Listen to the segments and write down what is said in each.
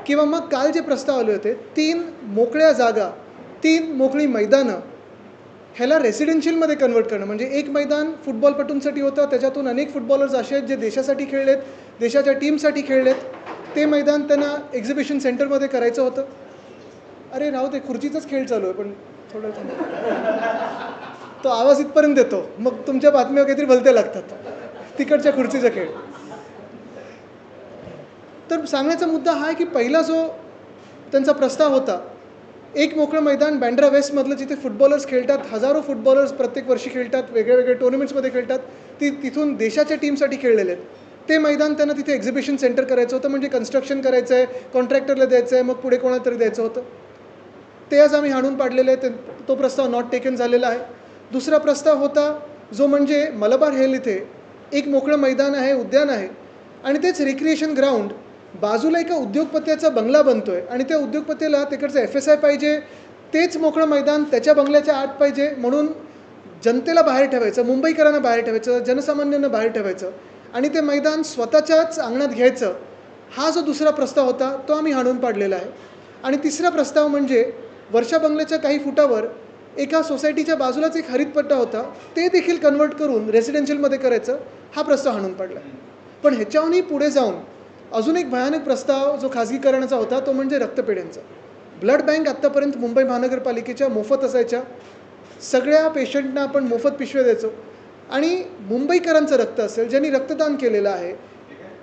किंवा मग काल जे प्रस्ताव आले होते 3 मोकळ्या जागा, 3 मोकळी मैदानं ह्याला रेसिडेन्शियलमध्ये कन्वर्ट करणं. म्हणजे एक मैदान फुटबॉलपटूंसाठी होतं, त्याच्यातून अनेक फुटबॉलर्स असे आहेत जे देशासाठी खेळलेत, देशाच्या टीमसाठी खेळलेत. ते मैदान त्यांना एक्झिबिशन सेंटरमध्ये करायचं होतं. अरे राहू ते, खुर्चीचाच खेळ चालू आहे, पण थोडं तो आवाज इथपर्यंत येतो, मग तुमच्या बातम्या काहीतरी भलत्या लागतात, तिकडच्या खुर्चीचा खेळ. तर सांगण्याचा मुद्दा हा आहे की पहिला जो त्यांचा प्रस्ताव होता, एक मोकळं मैदान बँड्रा वेस्टमधलं जिथे फुटबॉलर्स खेळतात, हजारो फुटबॉलर्स प्रत्येक वर्षी खेळतात, वेगळ्या वेगळ्या टुर्नामेंट्समध्ये खेळतात, तिथून देशाच्या टीमसाठी खेळलेले आहेत. ते मैदान त्यांना तिथे एक्झिबिशन सेंटर करायचं होतं. म्हणजे कन्स्ट्रक्शन करायचं आहे, कॉन्ट्रॅक्टरला द्यायचं आहे, मग पुढे कोणाला तरी द्यायचं होतं. ते आज आम्ही हाणून पाडलेले आहे. तो प्रस्ताव नॉट टेकन झालेला आहे. दुसरा प्रस्ताव होता जो म्हणजे मलबार हिल इथे एक मोकळं मैदान आहे, उद्यान आहे, आणि तेच रिक्रिएशन ग्राउंड बाजूला एका उद्योगपत्याचा बंगला बनतोय आणि त्या उद्योगपतीला तिकडचं FSI पाहिजे, तेच मोकळं मैदान त्याच्या बंगल्याच्या आत पाहिजे, म्हणून जनतेला बाहेर ठेवायचं, मुंबईकरांना बाहेर ठेवायचं, जनसामान्यांना बाहेर ठेवायचं आणि ते मैदान स्वतःच्याच अंगणात घ्यायचं. हा जो दुसरा प्रस्ताव होता तो आम्ही हाणून पाडलेला आहे. आणि तिसरा प्रस्ताव म्हणजे वर्षा बंगल्याच्या काही फुटावर एका सोसायटीच्या बाजूलाच एक हरितपट्टा होता, ते देखील कन्वर्ट करून रेसिडेन्शियलमध्ये करायचं. हा प्रस्ताव हाणून पाडला. पण ह्याच्याहूनही पुढे जाऊन अजून एक भयानक प्रस्ताव जो खाजगीकरणाचा होता तो म्हणजे रक्तपेढ्यांचा. ब्लड बँक आत्तापर्यंत मुंबई महानगरपालिकेच्या मोफत असायच्या. सगळ्या पेशंटना आपण मोफत पिशव्या द्यायचो आणि मुंबईकरांचं रक्त असेल, ज्यांनी रक्तदान केलेलं आहे.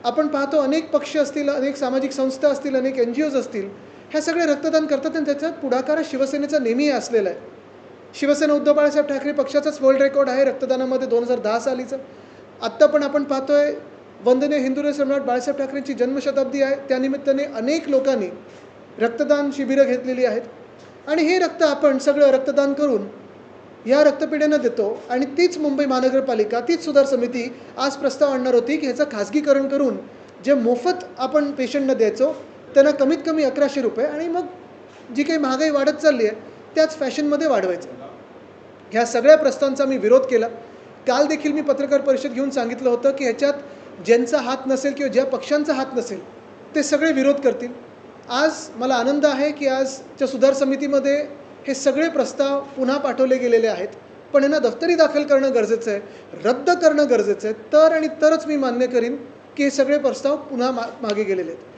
आपण पाहतो अनेक पक्ष असतील, अनेक सामाजिक संस्था असतील, अनेक NGOज असतील, ह्या सगळे रक्तदान करतात आणि त्याच्यात पुढाकार शिवसेनेचा नेहमी असलेला आहे. शिवसेना उद्धव बाळासाहेब ठाकरे पक्षाचाच वर्ल्ड रेकॉर्ड आहे रक्तदानामध्ये 2010 सालीचं. आत्ता पण आपण पाहतोय वंदनीय हिंदुराव सम्राट बाळासाहेब ठाकरेंची जन्मशताब्दी आहे, त्यानिमित्ताने अनेक लोकांनी रक्तदान शिबिरं घेतलेली आहेत. आणि हे रक्त आपण सगळं रक्तदान करून या रक्तपेढ्यांना देतो. आणि तीच मुंबई महानगरपालिका, तीच सुधार समिती आज प्रस्ताव आणणार होती की ह्याचं खाजगीकरण करून जे मोफत आपण पेशंटना द्यायचो त्यांना कमीत कमी 1100 रुपये आणि मग जी काही महागाई वाढत चालली आहे त्याच फॅशनमध्ये वाढवायचं. ह्या सगळ्या प्रस्तावांचा मी विरोध केला. काल देखील मी पत्रकार परिषद घेऊन सांगितलं होतं की ह्याच्यात ज्यांचा हात नसेल किंवा ज्या पक्षांचा हात नसेल ते सगळे विरोध करतील. आज मला आनंद आहे की आजच्या सुधार समितीमध्ये हे सगळे प्रस्ताव पुन्हा पाठवले गेलेले आहेत. पण यांना दफ्तरी दाखल करणं गरजेचं आहे, रद्द करणं गरजेचं आहे. तर आणि तरच मी मान्य करीन की हे सगळे प्रस्ताव पुन्हा मागे गेलेले आहेत.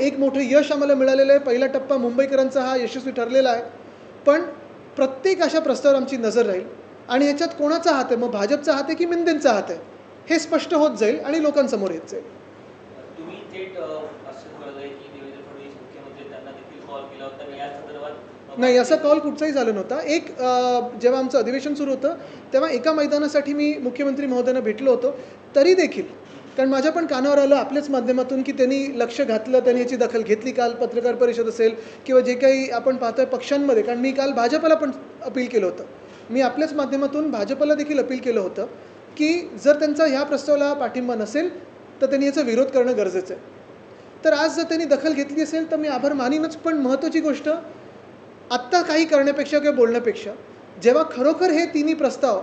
एक मोठं यश आम्हाला मिळालेलं आहे. पहिला टप्पा मुंबईकरांचा हा यशस्वी ठरलेला आहे. पण प्रत्येक अशा प्रस्तावावर आमची नजर राहील आणि ह्याच्यात कोणाचा हात आहे, मग भाजपचा हात आहे की मिंदेंचा हात आहे, हे स्पष्ट होत जाईल आणि लोकांसमोर येत जाईल. तुम्ही थेट असं कळलंय की देवेंद्र फडणवीस मुख्यमंत्री त्यांना देखील कॉल केला होता आणि या संदर्भात नाही, असा कॉल कुठचाही झाला नव्हता. जेव्हा आमचं अधिवेशन सुरू होतं तेव्हा एका मैदानासाठी मी मुख्यमंत्री महोदयांना भेटलो होतो. तरी देखील कारण माझ्या पण कानावर आलं आपल्याच माध्यमातून की त्यांनी लक्ष घातलं, त्यांनी याची दखल घेतली. काल पत्रकार परिषद असेल किंवा जे काही आपण पाहतोय पक्षांमध्ये, कारण मी काल भाजपला पण अपील केलं होतं, मी आपल्याच माध्यमातून भाजपला देखील अपील केलं होतं की जर त्यांचा ह्या प्रस्तावाला पाठिंबा नसेल तर त्यांनी याचा विरोध करणं गरजेचं आहे. तर आज जर त्यांनी दखल घेतली असेल तर मी आभार मानीनच. पण महत्त्वाची गोष्ट आत्ता काही करण्यापेक्षा किंवा बोलण्यापेक्षा जेव्हा खरोखर हे तिन्ही प्रस्ताव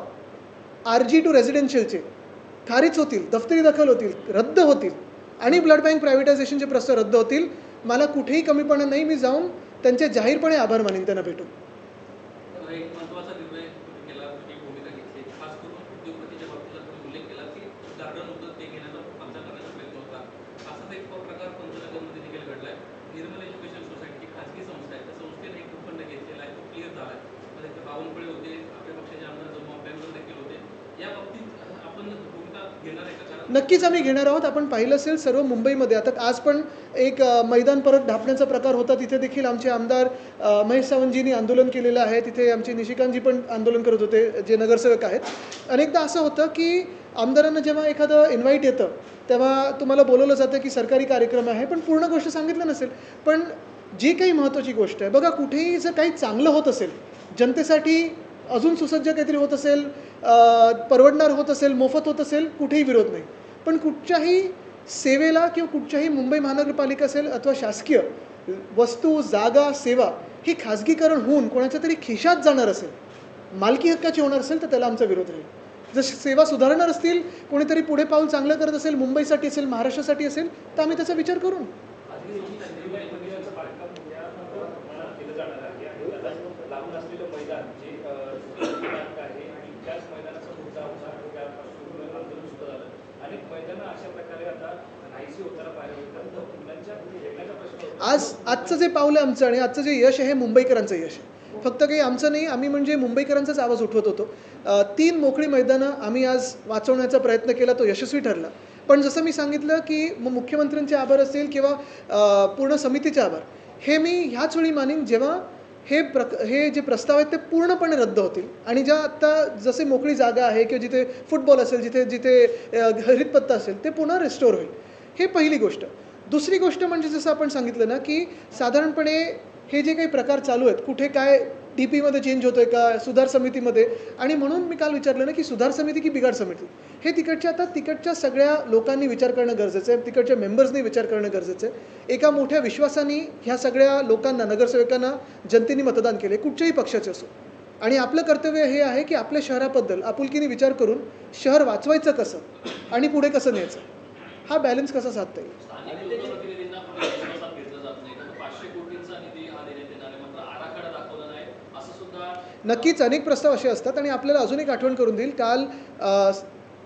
RG टू रेसिडेन्शियलचे खारिज होतील, दफ्तरी दखल होतील, रद्द होतील आणि ब्लड बँक प्रायव्हेटायझेशनचे प्रस्ताव रद्द होतील, मला कुठेही कमीपणा नाही. मी जाऊन त्यांचे जाहीरपणे आभार मानीन त्यांना भेटून. एक महत्त्वाचा निर्णय केला, तुझी भूमिका घेतली, खास करून उद्योगपतीच्या बाबतीत तुम्ही उल्लेख केला की गार्डन होतं ते घेण्याचा आमचा करण्याचा प्रयत्न होता. असाच एक प्रकार पंचनगरमध्ये देखील घडलाय. निर्मल एज्युकेशन सोसायटी खाजगी संस्था आहे, त्या संस्थेने एक उत्पन्न घेतलेला आहे, तो क्लिअर झाला आहे. मध्ये बावनकुळे होते, आपल्या पक्षाचे आमदार जम्मू अभ्यंकर देखील होते. या बाबतीत आपण भूमिका घेणार आहे का? नक्कीच आम्ही घेणार आहोत. आपण पाहिलं असेल सर्व मुंबईमध्ये आता आज पण एक मैदान परत ढापण्याचा प्रकार होता, तिथे देखील आमचे आमदार महेश सावंतजींनी आंदोलन केलेलं आहे. तिथे आमचे निशिकांतजी पण आंदोलन करत होते, जे नगरसेवक आहेत. अनेकदा असं होतं की आमदारांना जेव्हा एखादं इन्व्हाइट येतं तेव्हा तुम्हाला बोलवलं जातं की सरकारी कार्यक्रम आहे, पण पूर्ण गोष्ट सांगितलं नसेल. पण जी काही महत्त्वाची गोष्ट आहे बघा, कुठेही जर काही चांगलं होत असेल, जनतेसाठी अजून सुसज्ज काहीतरी होत असेल, परवडणार होत असेल, मोफत होत असेल, कुठेही विरोध नाही. पण कुठच्याही सेवेला किंवा कुठच्याही मुंबई महानगरपालिका असेल अथवा शासकीय वस्तू, जागा, सेवा ही खाजगीकरण होऊन कोणाच्या तरी खिशात जाणार असेल, मालकी हक्काची होणार असेल तर त्याला आमचा विरोध राहील. जर सेवा सुधारणार असतील, कोणीतरी पुढे पाऊल चांगलं करत असेल, मुंबईसाठी असेल, महाराष्ट्रासाठी असेल, तर आम्ही त्याचा विचार करू. लागून असलेलं मैदान जे आहे आणि त्याच मैदानाचा मुद्दा होता आणि त्यापासून आंदोलन सुद्धा झालं. अनेक मैदानं अशा प्रकारे आता नाहीशी होताना पाहायला मिळतात. तर मुलांच्या खेळण्याचा प्रश्न आजचं जे पावलं आमचं आणि आजचं जे यश आहे मुंबईकरांचं यश आहे. फक्त काही आमचं नाही, आम्ही म्हणजे मुंबईकरांचाच आवाज उठवत होतो. 3 मोकळी मैदानं आम्ही आज वाचवण्याचा प्रयत्न केला, तो यशस्वी ठरला. पण जसं मी सांगितलं की मुख्यमंत्र्यांचे आभार असेल किंवा पूर्ण समितीचे आभार, हे मी ह्याच वेळी मानीन जेव्हा हे जे प्रस्ताव आहेत ते पूर्णपणे रद्द होतील आणि ज्या आत्ता जसे मोकळी जागा आहे किंवा जिथे फुटबॉल असेल, जिथे हरितपत्ता असेल, ते पुन्हा रिस्टोर होईल. हे पहिली गोष्ट. दुसरी गोष्ट म्हणजे जसं आपण सांगितलं ना की साधारणपणे हे जे काही प्रकार चालू आहेत, कुठे काय DPमध्ये चेंज होतोय का, सुधार समितीमध्ये, आणि म्हणून मी काल विचारलं ना की सुधार समिती की बिघाड समिती, हे तिकडच्या सगळ्या लोकांनी विचार करणं गरजेचं आहे, तिकडच्या मेंबर्सनी विचार करणं गरजेचं आहे. एका मोठ्या विश्वासाने ह्या सगळ्या लोकांना, नगरसेवकांना जनतेने मतदान केले, कुठच्याही पक्षाचे असो, आणि आपलं कर्तव्य हे आहे की आपल्या शहराबद्दल आपुलकीने विचार करून शहर वाचवायचं कसं आणि पुढे कसं न्यायचं, हा बॅलन्स कसा साधता येईल. स्थानिक लोकप्रतिनिधींना पण विश्वासात घेतलं जात नाही, कारण 500 कोटींचा निधी हा देण्यात येणार आहे, मात्र आराखडा दाखवला नाही असं सुद्धा. नक्कीच अनेक प्रस्ताव असे असतात आणि आपल्याला अजून एक आठवण करून देईल. काल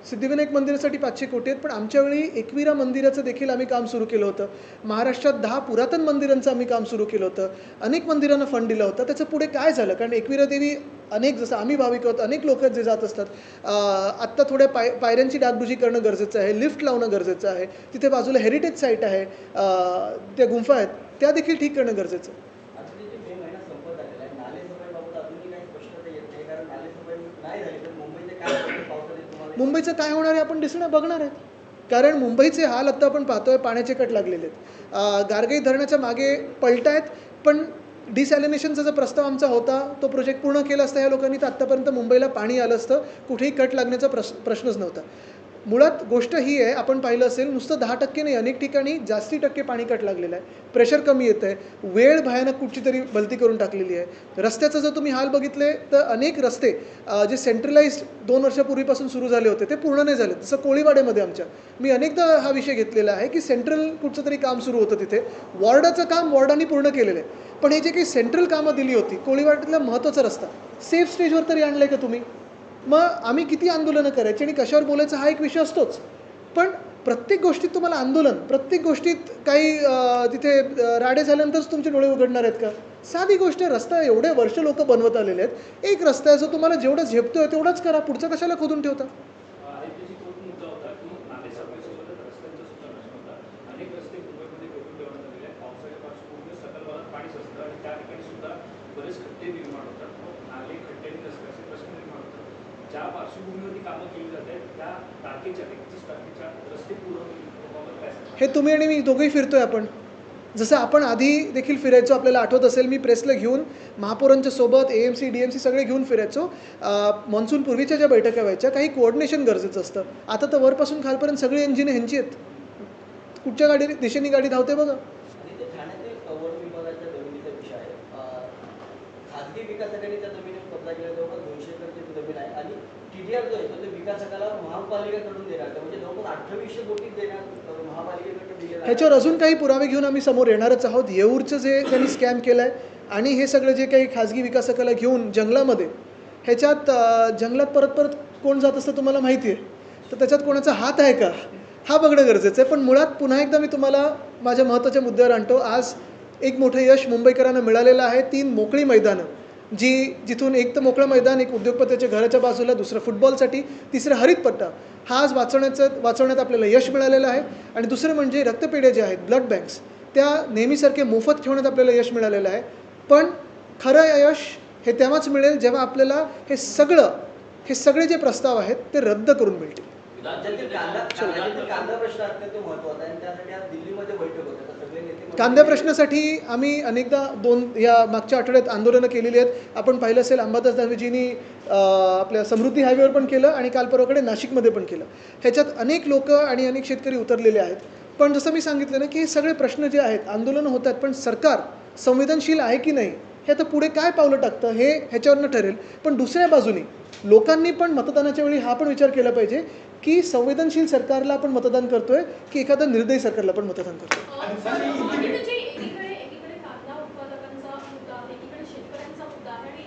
सिद्धिविनायक मंदिरासाठी 500 कोटी आहेत, पण आमच्या वेळी एकविरा मंदिराचं देखील आम्ही काम सुरू केलं होतं. महाराष्ट्रात 10 पुरातन मंदिरांचं आम्ही काम सुरू केलं होतं. अनेक मंदिरांना फंड दिला होता. त्याचं पुढे काय झालं, कारण एकविरा देवी अनेक, जसं आम्ही भाविक आहोत, अनेक लोक जे जात असतात. आत्ता थोड्या पायऱ्यांची डागडुजी करणं गरजेचं आहे, लिफ्ट लावणं गरजेचं आहे, तिथे बाजूला हेरिटेज साईट आहे, त्या गुंफा आहेत, त्या देखील ठीक करणं गरजेचं आहे. मुंबईचं काय होणार आहे आपण दिसणं बघणार आहेत, कारण मुंबईचे हाल आत्ता आपण पाहतोय, पाण्याचे कट लागलेले आहेत. गारगई धरणाच्या मागे पलट आहेत, पण डिसॅलिनेशनचा जो प्रस्ताव आमचा होता तो प्रोजेक्ट पूर्ण केला असता या लोकांनी, तर आत्तापर्यंत मुंबईला पाणी आलं असतं, कुठेही कट लागण्याचा प्रश्नच नव्हता. मुळात गोष्ट ही आहे, आपण पाहिलं असेल, नुसतं 10% नाही, अनेक ठिकाणी जास्ती टक्के पाणी कट लागलेलं आहे, प्रेशर कमी येतं आहे, वेळ भयानक कुठची तरी भलती करून टाकलेली आहे. रस्त्याचा जर तुम्ही हाल बघितले तर अनेक रस्ते जे सेंट्रलाइज्ड 2 वर्षापूर्वीपासून सुरू झाले होते ते पूर्ण नाही झाले. जसं कोळीवाड्यामध्ये आमच्या, मी अनेकदा हा विषय घेतलेला आहे की सेंट्रल कुठचं तरी काम सुरू होतं, तिथे वॉर्डाचं काम वॉर्डांनी पूर्ण केलेलं आहे, पण हे जे काही सेंट्रल कामं दिली होती, कोळीवाड्यातला महत्त्वाचा रस्ता सेफ स्टेजवर तरी आणलं आहे का तुम्ही? मग आम्ही किती आंदोलनं करायची आणि कशावर बोलायचं हा एक विषय असतोच, पण प्रत्येक गोष्टीत तुम्हाला आंदोलन, प्रत्येक गोष्टीत काही तिथे राडे झाल्यानंतरच तुमचे डोळे उघडणार आहेत का? साधी गोष्ट आहे, रस्ता एवढे वर्ष लोक बनवत आलेले आहेत, एक रस्ता आहे जो तुम्हाला जेवढं झेपतोय तेवढंच करा, पुढचा कशाला खोदून ठेवता? मुद्दा होता की नालेसफाईसोबतच रस्त्यांचा सुद्धा प्रश्न होता. अनेक रस्ते मुंबईमध्ये करून ठेवण्यात आलेले आहेत. पावसाळ्या पार्श्वभूमीवर सकल भागात पाणी साचतं आणि त्या ठिकाणी सुद्धा बरेच खड्डे निर्माण होतात. नाले खड्ड्यांनी रस्ते असे प्रश्न निर्माण होतात. ज्या पार्श्वभूमीवरती कामं केली जात आहेत त्या तारखेच्या 31 तारखेच्या रस्ते पूर्ण काय? हे तुम्ही आणि मी दोघंही फिरतोय आपण, जसं आपण आधी देखील फिरायचो, आपल्याला आठवत असेल, मी प्रेसला घेऊन महापौरांच्या सोबत AMC DMC सगळे घेऊन फिरायचो. मॉन्सून पूर्वीच्या ज्या बैठका व्हायच्या, काही कोऑर्डिनेशन गरजेचं असतं. आता तर वरपासून खालपर्यंत सगळी इंजिने ह्यांची आहेत, कुठच्या दिशेने गाडी धावते बघा. खाजगी विकासकांनी त्या जमिनीवर कब्जा केला, जवळपास 200 एकरची जमीन आहे आणि TDR जो आहे तो ते विकासकाला महापालिकेकडून देणार, म्हणजे जवळपास 2800 कोटी देणार महापालिकेकडे दिले. ह्याच्यावर अजून काही पुरावे घेऊन आम्ही समोर येणारच आहोत. येऊरचं जे त्यांनी स्कॅम केलं आहे आणि हे सगळं जे काही खाजगी विकासकाला घेऊन जंगलामध्ये, ह्याच्यात जंगलात परत कोण जात असतं तुम्हाला माहिती आहे, तर त्याच्यात कोणाचा हात आहे का हा बघणं गरजेचं आहे. पण मुळात पुन्हा एकदा मी तुम्हाला माझ्या महत्त्वाच्या मुद्द्यावर आणतो. आज एक मोठं यश मुंबईकरांना मिळालेलं आहे. 3 मोकळी मैदानं, जिथून एक तर मोकळं मैदान, एक उद्योगपतीच्या घराच्या बाजूला, दुसरं फुटबॉलसाठी, तिसरं हरितपट्टा, हा आज वाचवण्यात आपल्याला यश मिळालेलं आहे. आणि दुसरं म्हणजे रक्तपेढ्या ज्या आहेत, ब्लड बँक्स, त्या नेहमीसारखे मोफत ठेवण्यात आपल्याला यश मिळालेलं आहे. पण खरं यश हे तेव्हाच मिळेल जेव्हा आपल्याला हे सगळे जे प्रस्ताव आहेत ते रद्द करून मिळतील. कांदा प्रश्न अत्यंत महत्त्वाचा आहे आणि त्यासाठी आज दिल्लीमध्ये बैठक होते. सगळे नेते कांद्या प्रश्नासाठी आम्ही अनेकदा या मागच्या आठवड्यात आंदोलनं केलेली आहेत. आपण पाहिलं असेल, अंबादास दानवेजींनी आपल्या समृद्धी हायवेवर पण केलं आणि काल परवाकडे नाशिकमध्ये पण केलं. ह्याच्यात अनेक लोक आणि अनेक शेतकरी उतरलेले आहेत. पण जसं मी सांगितलं ना की हे सगळे प्रश्न जे आहेत, आंदोलनं होत आहेत, पण सरकार संवेदनशील आहे की नाही हे आता पुढे काय पावलं टाकतं हे ह्याच्यावरनं ठरेल. पण दुसऱ्या बाजूने लोकांनी पण मतदानाच्या वेळी हा पण विचार केला पाहिजे की संवेदनशील सरकारला आपण मतदान करतोय की एखाद्या निर्दयी सरकारला पण मतदान करतोय. एकीकडे कांदा उत्पादकांचा मुद्दा आहे, एकीकडे शेतकऱ्यांचा मुद्दा आहे आणि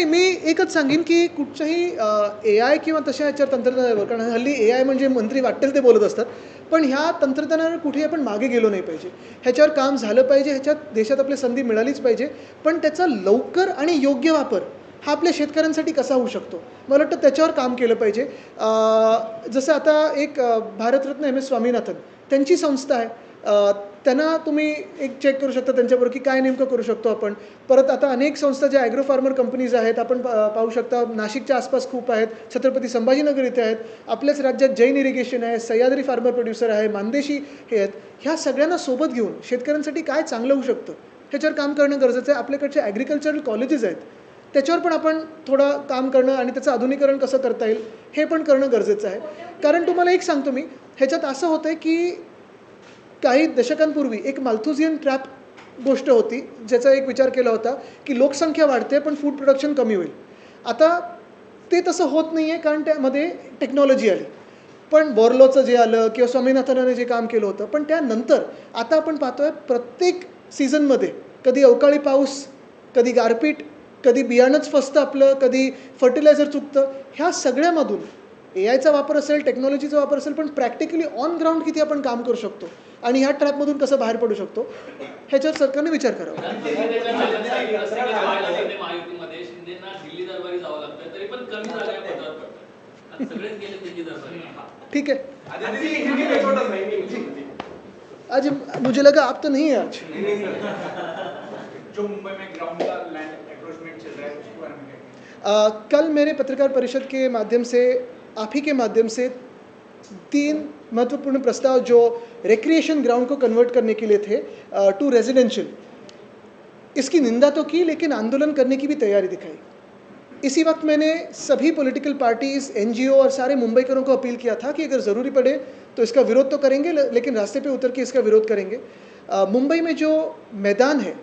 नाही, मी एकच सांगेन की कुठच्याही AI किंवा तशा ह्याच्या तंत्रज्ञानावर, कारण हल्ली AI म्हणजे मंत्री वाटेल ते बोलत असतात, पण ह्या तंत्रज्ञानावर कुठेही आपण मागे गेलो नाही पाहिजे. ह्याच्यावर काम झालं पाहिजे, ह्याच्यात देशात आपली संधी मिळालीच पाहिजे, पण त्याचा लवकर आणि योग्य वापर हा आपल्या शेतकऱ्यांसाठी कसा होऊ शकतो, मला वाटतं त्याच्यावर काम केलं पाहिजे. जसं आता एक भारतरत्न MS स्वामीनाथन त्यांची संस्था आहे. त्यांना तुम्ही एक चेक करू शकता त्यांच्याबरोबर की काय नेमकं करू शकतो आपण. परत आता अनेक संस्था ज्या ॲग्रो फार्मर कंपनीज आहेत, आपण पाहू शकता नाशिकच्या आसपास खूप आहेत, छत्रपती संभाजीनगर इथे आहेत, आपल्याच राज्यात जैन इरिगेशन आहे, सह्याद्री फार्मर प्रोड्युसर आहे, मानदेशी हे आहेत. ह्या सगळ्यांना सोबत घेऊन शेतकऱ्यांसाठी काय चांगलं होऊ शकतं ह्याच्यावर काम करणं गरजेचं आहे. आपल्याकडचे ॲग्रिकल्चरल कॉलेजेस आहेत, त्याच्यावर पण आपण थोडं काम करणं आणि त्याचं आधुनिकरण कसं करता येईल हे पण करणं गरजेचं आहे. कारण तुम्हाला एक सांगतो मी, ह्याच्यात असं होतं आहे की काही दशकांपूर्वी एक माल्थुझियन ट्रॅप गोष्ट होती, ज्याचा एक विचार केला होता की लोकसंख्या वाढते पण फूड प्रोडक्शन कमी होईल. आता ते तसं होत नाही आहे, कारण त्यामध्ये टेक्नॉलॉजी आली. पण बोर्लोचं जे आलं किंवा स्वामीनाथनाने जे काम केलं होतं, पण त्यानंतर आता आपण पाहतोय प्रत्येक सीझनमध्ये कधी अवकाळी पाऊस, कधी गारपीट, कधी बियाणंच फसतं आपलं, कधी फर्टिलायझर चुकतं. ह्या सगळ्यामधून AIचा वापर असेल, टेक्नॉलॉजीचा वापर असेल, पण प्रॅक्टिकली ऑन ग्राउंड किती आपण काम करू शकतो आणि ह्या ट्रॅपमधून कसं बाहेर पडू शकतो ह्याच्यावर सरकारने विचार करावा. महायुतीमध्ये शिंदेना दिल्ली दरबारी जावं लागतं, तरी पण कमी जागा पदावर पडतात. सगळेच गेले दिल्ली दरबारी. ठीक है, आज मुझे लगा आप तो नहीं है आज. जो मुंबई में ग्राउंड का लैंड एंक्रोचमेंट चल रहा है उसके बारे में क्या? कल मेरे पत्रकार परिषद के माध्यम से, आप ही के माध्यम से 3 महत्वपूर्ण प्रस्ताव जो रिक्रिएशन ग्राउंड को कन्वर्ट करने के लिए थे टू रेजिडेंशियल, इसकी निंदा तो की लेकिन आंदोलन करने की भी तैयारी दिखाई. इसी वक्त मैंने सभी पॉलिटिकल पार्टीज़, NGO और सारे मुंबईकरों को अपील किया था कि अगर ज़रूरी पड़े तो इसका विरोध तो करेंगे, लेकिन रास्ते पे उतर के इसका विरोध करेंगे. मुंबई में जो मैदान है,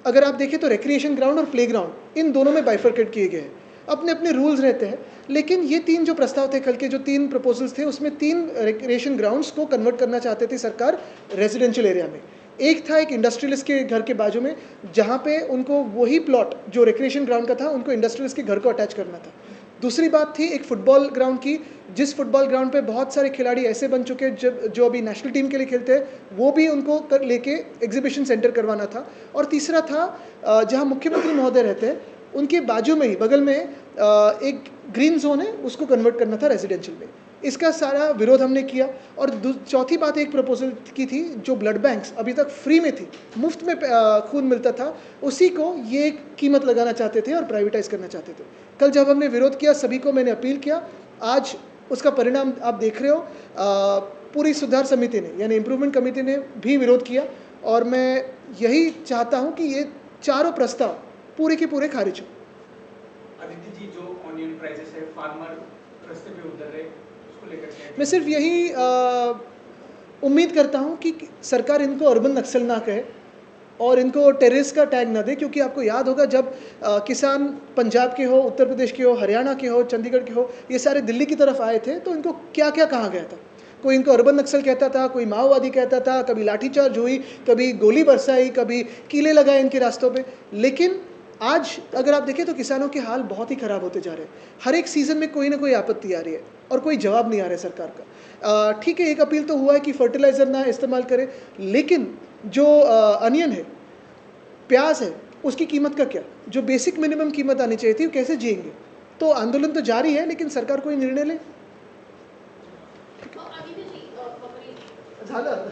अगर आप देखें तो रिक्रिएशन ग्राउंड और प्ले ग्राउंड इन दोनों में बाइफरकेट किए गए हैं. अपने अपने रूल्स रहते हैं, लेकिन ये 3 जो प्रस्ताव थे, कल के जो 3 प्रपोजल्स थे, उसमें 3 रिक्रिएशन ग्राउंड्स को कन्वर्ट करना चाहते थे सरकार रेजिडेंशियल एरिया में. एक था एक इंडस्ट्रियलिस्ट के घर के बाजू में, जहाँ पे उनको वही प्लॉट जो रिक्रिएशन ग्राउंड का था उनको इंडस्ट्रियलिस्ट के घर को अटैच करना था. दूसरी बात थी एक फुटबॉल ग्राउंड की, जिस फुटबॉल ग्राउंड पे बहुत सारे खिलाड़ी ऐसे बन चुके हैं जो अभी नेशनल टीम के लिए खेलते हैं, वो भी उनको लेके एग्जीबिशन सेंटर करवाना था. और तीसरा था जहाँ मुख्यमंत्री महोदय रहते हैं उनके बाजू में ही बगल में एक ग्रीन जोन है, उसको कन्वर्ट करना था रेजिडेंशियल में. इसका सारा विरोध हमने किया. और चौथी बात एक प्रपोजल की थी, जो ब्लड बैंक्स अभी तक फ्री में थी, मुफ्त में खून मिलता था, उसी को ये कीमत लगाना चाहते थे और प्राइवेटाइज करना चाहते थे. कल जब हमने विरोध किया, सभी को मैंने अपील किया, आज उसका परिणाम आप देख रहे हो. पूरी सुधार समिति ने यानी इम्प्रूवमेंट कमेटी ने भी विरोध किया, और मैं यही चाहता हूँ कि ये चारों प्रस्ताव पूरे के पूरे खारिज हो. अदिति जी, जो ऑनियन प्राइसेस है, फार्मर रास्ते पे उतर रहे, उसको लेकर क्या? मैं सिर्फ यही उम्मीद करता हूँ कि सरकार इनको अर्बन नक्सल ना कहे और इनको टेररिस्ट का टैग ना दे, क्योंकि आपको याद होगा जब किसान पंजाब के हो, उत्तर प्रदेश के हो, हरियाणा के हो, चंडीगढ़ के हो, ये सारे दिल्ली की तरफ आए थे, तो इनको क्या क्या कहा गया था. कोई इनको अर्बन नक्सल कहता था, कोई माओवादी कहता था, कभी लाठीचार्ज हुई, कभी गोली बरसाई, कभी कीले लगाए इनके रास्तों पे. लेकिन आज अगर आप देखें तो किसानों के हाल बहुत ही ख़राब होते जा रहे हैं. हर एक सीज़न में कोई ना कोई आपत्ति आ रही है और कोई जवाब नहीं आ रहा है सरकार का. ठीक है, एक अपील तो हुआ है कि फर्टिलाइज़र ना इस्तेमाल करें, लेकिन जो अनियन है, प्याज है, उसकी कीमत का क्या? जो बेसिक मिनिमम कीमत आनी चाहिए थी, वो कैसे जिएंगे? तो आंदोलन तो जारी है, लेकिन सरकार कोई निर्णय ले. झालं.